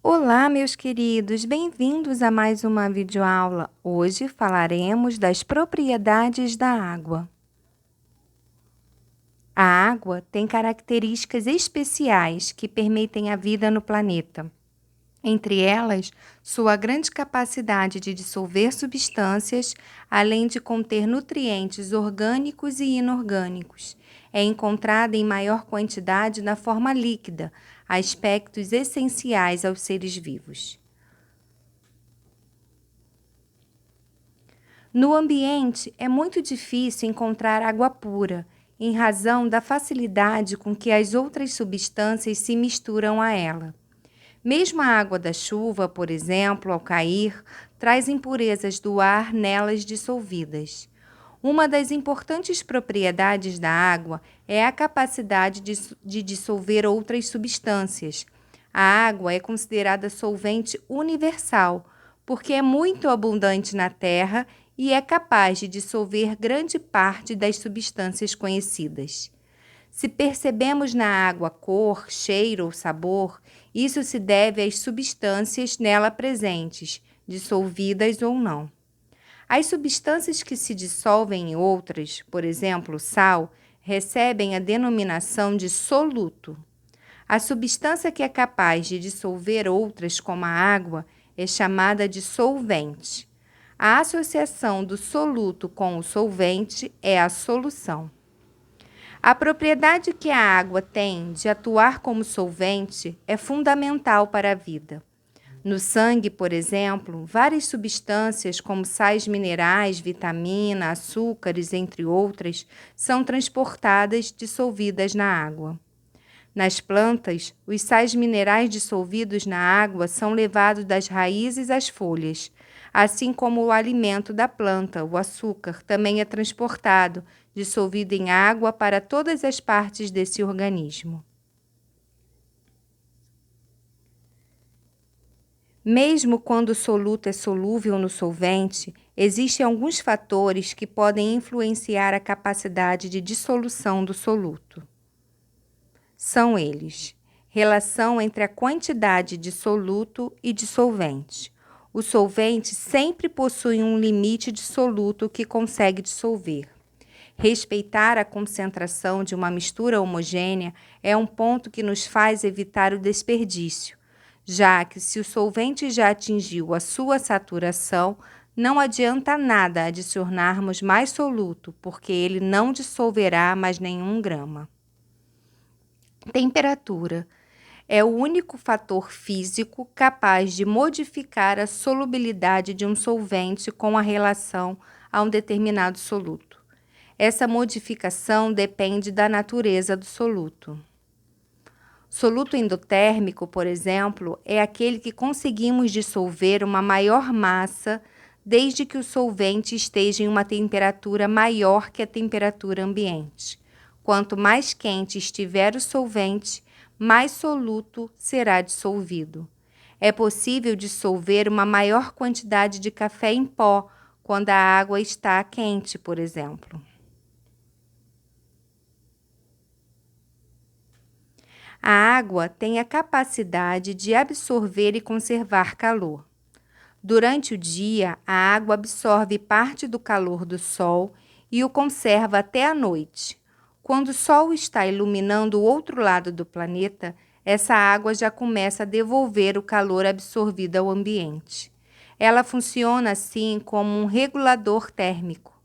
Olá, meus queridos, bem-vindos a mais uma videoaula. Hoje falaremos das propriedades da água. A água tem características especiais que permitem a vida no planeta. Entre elas, sua grande capacidade de dissolver substâncias, além de conter nutrientes orgânicos e inorgânicos. É encontrada em maior quantidade na forma líquida, aspectos essenciais aos seres vivos. No ambiente, é muito difícil encontrar água pura, em razão da facilidade com que as outras substâncias se misturam a ela. Mesmo a água da chuva, por exemplo, ao cair, traz impurezas do ar nelas dissolvidas. Uma das importantes propriedades da água é a capacidade de dissolver outras substâncias. A água é considerada solvente universal, porque é muito abundante na Terra e é capaz de dissolver grande parte das substâncias conhecidas. Se percebemos na água cor, cheiro ou sabor, isso se deve às substâncias nela presentes, dissolvidas ou não. As substâncias que se dissolvem em outras, por exemplo, o sal, recebem a denominação de soluto. A substância que é capaz de dissolver outras, como a água, é chamada de solvente. A associação do soluto com o solvente é a solução. A propriedade que a água tem de atuar como solvente é fundamental para a vida. No sangue, por exemplo, várias substâncias como sais minerais, vitamina, açúcares, entre outras, são transportadas dissolvidas na água. Nas plantas, os sais minerais dissolvidos na água são levados das raízes às folhas, assim como o alimento da planta, o açúcar, também é transportado, dissolvido em água para todas as partes desse organismo. Mesmo quando o soluto é solúvel no solvente, existem alguns fatores que podem influenciar a capacidade de dissolução do soluto. São eles: relação entre a quantidade de soluto e de solvente. O solvente sempre possui um limite de soluto que consegue dissolver. Respeitar a concentração de uma mistura homogênea é um ponto que nos faz evitar o desperdício, já que se o solvente já atingiu a sua saturação, não adianta nada adicionarmos mais soluto, porque ele não dissolverá mais nenhum grama. Temperatura é o único fator físico capaz de modificar a solubilidade de um solvente com a relação a um determinado soluto. Essa modificação depende da natureza do soluto. Soluto endotérmico, por exemplo, é aquele que conseguimos dissolver uma maior massa desde que o solvente esteja em uma temperatura maior que a temperatura ambiente. Quanto mais quente estiver o solvente, mais soluto será dissolvido. É possível dissolver uma maior quantidade de café em pó quando a água está quente, por exemplo. A água tem a capacidade de absorver e conservar calor. Durante o dia, a água absorve parte do calor do sol e o conserva até a noite. Quando o sol está iluminando o outro lado do planeta, essa água já começa a devolver o calor absorvido ao ambiente. Ela funciona assim como um regulador térmico.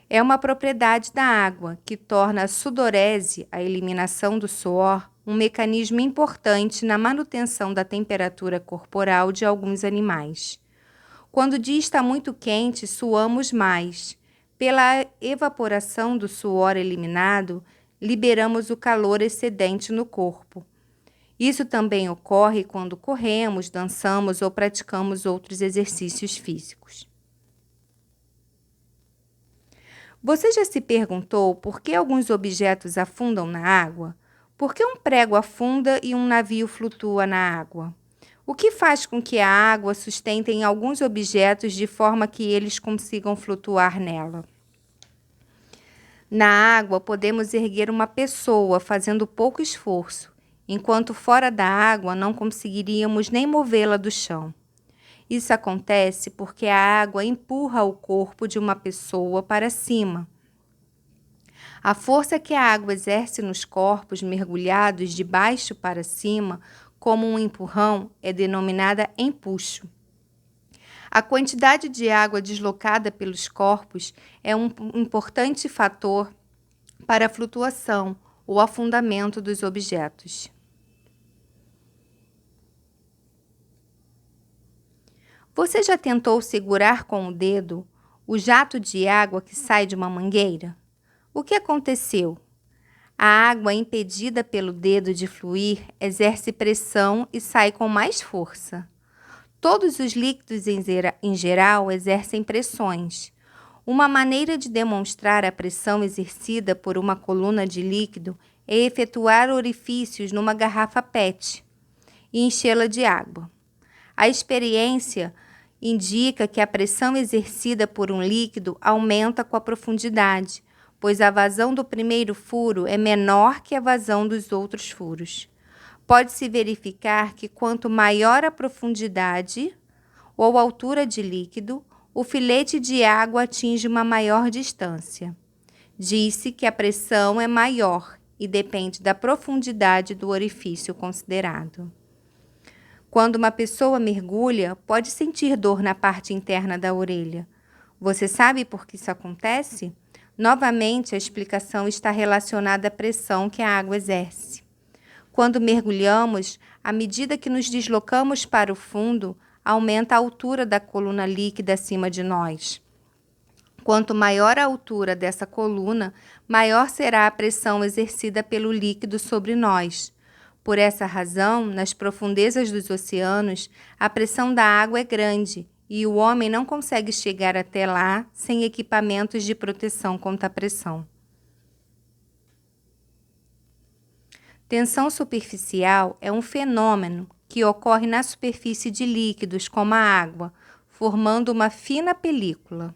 É uma propriedade da água que torna a sudorese, a eliminação do suor, um mecanismo importante na manutenção da temperatura corporal de alguns animais. Quando o dia está muito quente, suamos mais. Pela evaporação do suor eliminado, liberamos o calor excedente no corpo. Isso também ocorre quando corremos, dançamos ou praticamos outros exercícios físicos. Você já se perguntou por que alguns objetos afundam na água? Por que um prego afunda e um navio flutua na água? O que faz com que a água sustente alguns objetos de forma que eles consigam flutuar nela? Na água, podemos erguer uma pessoa fazendo pouco esforço. enquanto fora da água não conseguiríamos nem movê-la do chão. Isso acontece porque a água empurra o corpo de uma pessoa para cima. A força que a água exerce nos corpos mergulhados de baixo para cima, como um empurrão, é denominada empuxo. A quantidade de água deslocada pelos corpos é um importante fator para a flutuação ou afundamento dos objetos. Você já tentou segurar com o dedo o jato de água que sai de uma mangueira? O que aconteceu? A água, impedida pelo dedo de fluir, exerce pressão e sai com mais força. Todos os líquidos em geral exercem pressões. Uma maneira de demonstrar a pressão exercida por uma coluna de líquido é efetuar orifícios numa garrafa PET e enchê-la de água. A experiência indica que a pressão exercida por um líquido aumenta com a profundidade, pois a vazão do primeiro furo é menor que a vazão dos outros furos. Pode-se verificar que quanto maior a profundidade ou altura de líquido, o filete de água atinge uma maior distância. Diz-se que a pressão é maior e depende da profundidade do orifício considerado. Quando uma pessoa mergulha, pode sentir dor na parte interna da orelha. Você sabe por que isso acontece? Novamente, a explicação está relacionada à pressão que a água exerce. Quando mergulhamos, à medida que nos deslocamos para o fundo, aumenta a altura da coluna líquida acima de nós. Quanto maior a altura dessa coluna, maior será a pressão exercida pelo líquido sobre nós. Por essa razão, nas profundezas dos oceanos, a pressão da água é grande e o homem não consegue chegar até lá sem equipamentos de proteção contra a pressão. Tensão superficial é um fenômeno que ocorre na superfície de líquidos como a água, formando uma fina película.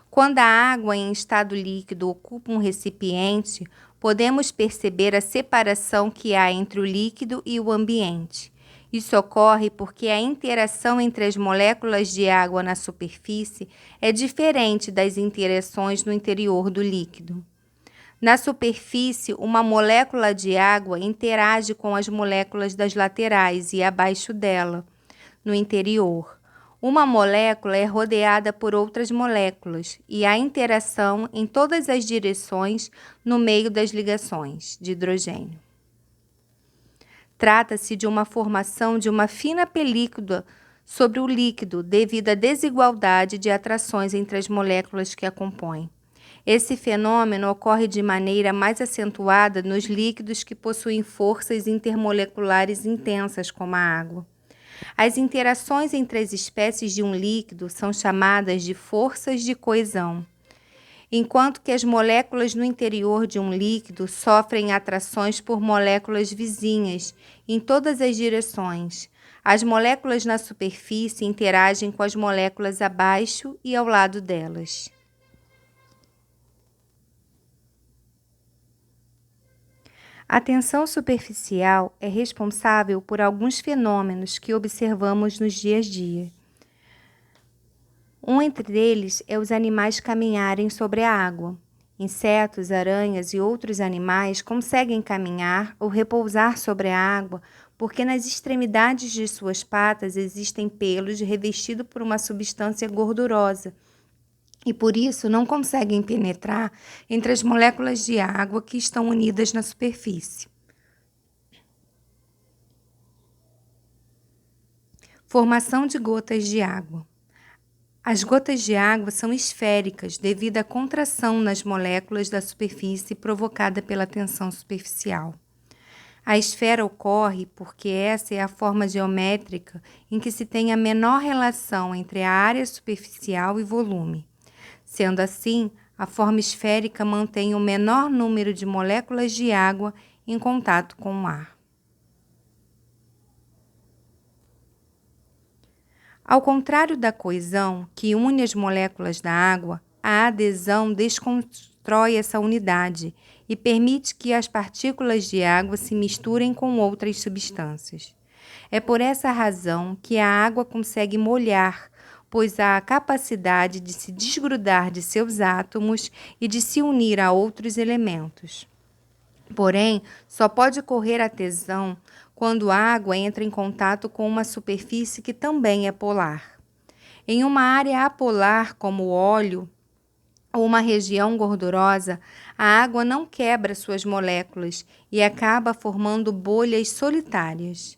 Quando a água em estado líquido ocupa um recipiente, podemos perceber a separação que há entre o líquido e o ambiente. Isso ocorre porque a interação entre as moléculas de água na superfície é diferente das interações no interior do líquido. Na superfície, uma molécula de água interage com as moléculas das laterais e abaixo dela, no interior. Uma molécula é rodeada por outras moléculas e há interação em todas as direções no meio das ligações de hidrogênio. Trata-se de uma formação de uma fina película sobre o líquido devido à desigualdade de atrações entre as moléculas que a compõem. Esse fenômeno ocorre de maneira mais acentuada nos líquidos que possuem forças intermoleculares intensas, como a água. As interações entre as espécies de um líquido são chamadas de forças de coesão, enquanto que as moléculas no interior de um líquido sofrem atrações por moléculas vizinhas em todas as direções. As moléculas na superfície interagem com as moléculas abaixo e ao lado delas. A tensão superficial é responsável por alguns fenômenos que observamos nos dias a dia. Um entre eles é os animais caminharem sobre a água. Insetos, aranhas e outros animais conseguem caminhar ou repousar sobre a água porque nas extremidades de suas patas existem pelos revestidos por uma substância gordurosa e por isso não conseguem penetrar entre as moléculas de água que estão unidas na superfície. Formação de gotas de água. As gotas de água são esféricas devido à contração nas moléculas da superfície provocada pela tensão superficial. A esfera ocorre porque essa é a forma geométrica em que se tem a menor relação entre a área superficial e volume. Sendo assim, a forma esférica mantém o menor número de moléculas de água em contato com o ar. Ao contrário da coesão, que une as moléculas da água, a adesão destrói essa unidade e permite que as partículas de água se misturem com outras substâncias. É por essa razão que a água consegue molhar, pois há a capacidade de se desgrudar de seus átomos e de se unir a outros elementos. Porém, só pode ocorrer a tesão quando a água entra em contato com uma superfície que também é polar. Em uma área apolar, como o óleo ou uma região gordurosa, a água não quebra suas moléculas e acaba formando bolhas solitárias.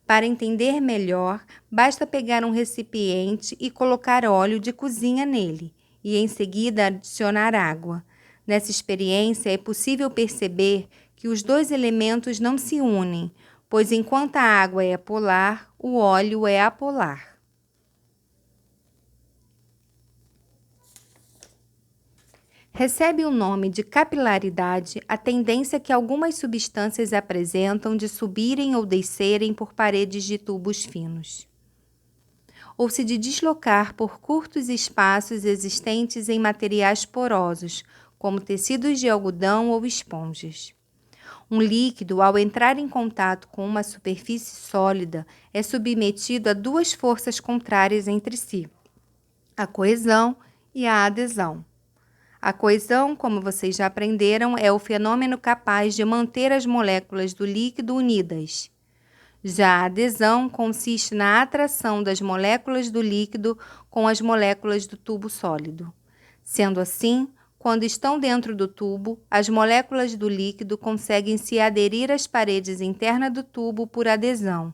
Para entender melhor, basta pegar um recipiente e colocar óleo de cozinha nele, e em seguida adicionar água. Nessa experiência é possível perceber que os dois elementos não se unem, pois enquanto a água é polar, o óleo é apolar. Recebe o nome de capilaridade a tendência que algumas substâncias apresentam de subirem ou descerem por paredes de tubos finos, ou se de deslocar por curtos espaços existentes em materiais porosos, como tecidos de algodão ou esponjas. Um líquido, ao entrar em contato com uma superfície sólida, é submetido a duas forças contrárias entre si, a coesão e a adesão. A coesão, como vocês já aprenderam, é o fenômeno capaz de manter as moléculas do líquido unidas. Já a adesão consiste na atração das moléculas do líquido com as moléculas do tubo sólido. Sendo assim, quando estão dentro do tubo, as moléculas do líquido conseguem se aderir às paredes internas do tubo por adesão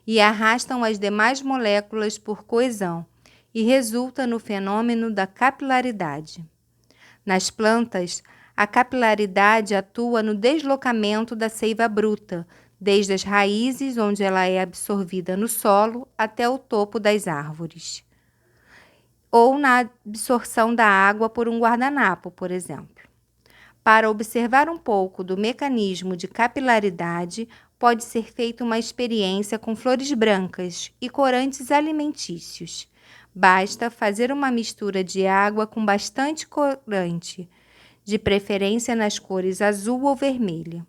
e arrastam as demais moléculas por coesão, e resulta no fenômeno da capilaridade. Nas plantas, a capilaridade atua no deslocamento da seiva bruta, desde as raízes, onde ela é absorvida no solo, até o topo das árvores, ou na absorção da água por um guardanapo, por exemplo. Para observar um pouco do mecanismo de capilaridade, pode ser feita uma experiência com flores brancas e corantes alimentícios. Basta fazer uma mistura de água com bastante corante, de preferência nas cores azul ou vermelha,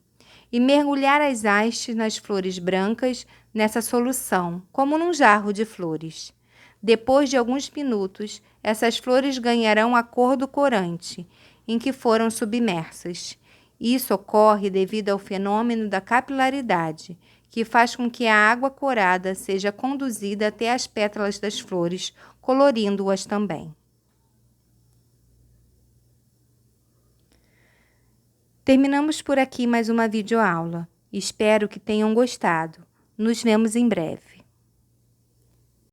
e mergulhar as hastes nas flores brancas nessa solução, como num jarro de flores. Depois de alguns minutos, essas flores ganharão a cor do corante em que foram submersas. Isso ocorre devido ao fenômeno da capilaridade, que faz com que a água corada seja conduzida até as pétalas das flores, colorindo-as também. Terminamos por aqui mais uma videoaula. Espero que tenham gostado. Nos vemos em breve.